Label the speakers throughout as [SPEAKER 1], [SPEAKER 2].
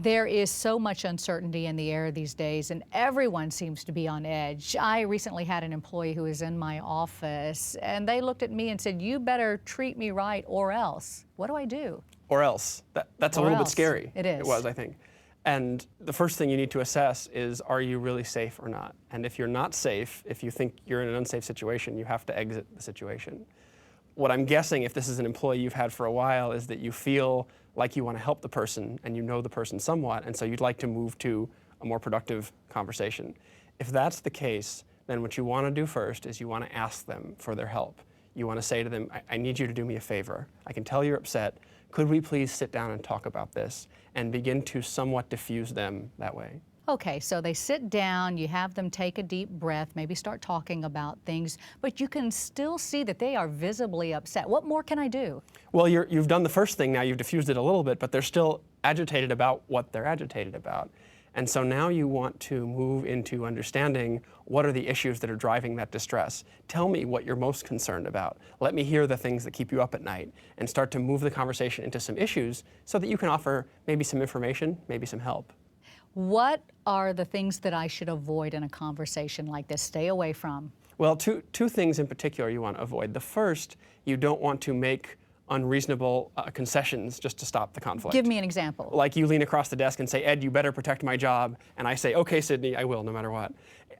[SPEAKER 1] There is so much uncertainty in the air these days, and everyone seems to be on edge. I recently had an employee who was in my office, and they looked at me and said, "You better treat me right or else." What do I do?
[SPEAKER 2] Or else. That's a
[SPEAKER 1] Or
[SPEAKER 2] little bit
[SPEAKER 1] else.
[SPEAKER 2] scary.
[SPEAKER 1] It is.
[SPEAKER 2] It was, I think. And the first thing you need to assess is, are you really safe or not? And if you're not safe, if you think you're in an unsafe situation, you have to exit the situation. What I'm guessing, if this is an employee you've had for a while, is that you feel like you want to help the person and you know the person somewhat, and so you'd like to move to a more productive conversation. If that's the case, then what you want to do first is you want to ask them for their help. You want to say to them, I need you to do me a favor. I can tell you're upset. Could we please sit down and talk about this? And begin to somewhat diffuse them that way.
[SPEAKER 1] Okay, so they sit down, you have them take a deep breath, maybe start talking about things, but you can still see that they are visibly upset. What more can I do?
[SPEAKER 2] Well, you've done the first thing now, you've diffused it a little bit, but they're still agitated about what they're agitated about. And so now you want to move into understanding what are the issues that are driving that distress. Tell me what you're most concerned about. Let me hear the things that keep you up at night, and start to move the conversation into some issues so that you can offer maybe some information, maybe some help.
[SPEAKER 1] What are the things that I should avoid in a conversation like this, stay away from?
[SPEAKER 2] Well, two things in particular you want to avoid. The first, you don't want to make unreasonable concessions just to stop the conflict.
[SPEAKER 1] Give me an example.
[SPEAKER 2] Like you lean across the desk and say, "Ed, you better protect my job." And I say, "Okay, Sydney, I will, no matter what."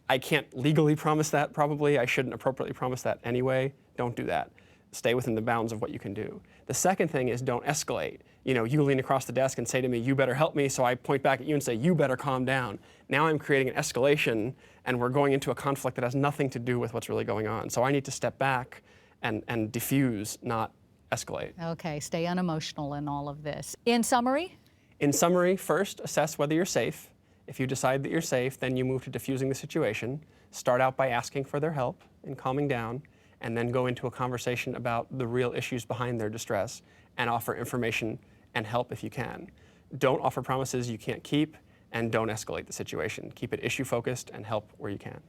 [SPEAKER 2] I can't legally promise that, probably. I shouldn't appropriately promise that anyway. Don't do that. Stay within the bounds of what you can do. The second thing is, don't escalate. You lean across the desk and say to me, "You better help me," so I point back at you and say, "You better calm down." Now I'm creating an escalation, and we're going into a conflict that has nothing to do with what's really going on. So I need to step back and diffuse, not escalate.
[SPEAKER 1] Okay, stay unemotional in all of this. In summary?
[SPEAKER 2] In summary, first, assess whether you're safe. If you decide that you're safe, then you move to diffusing the situation. Start out by asking for their help and calming down, and then go into a conversation about the real issues behind their distress and offer information and help if you can. Don't offer promises you can't keep, and don't escalate the situation. Keep it issue-focused and help where you can.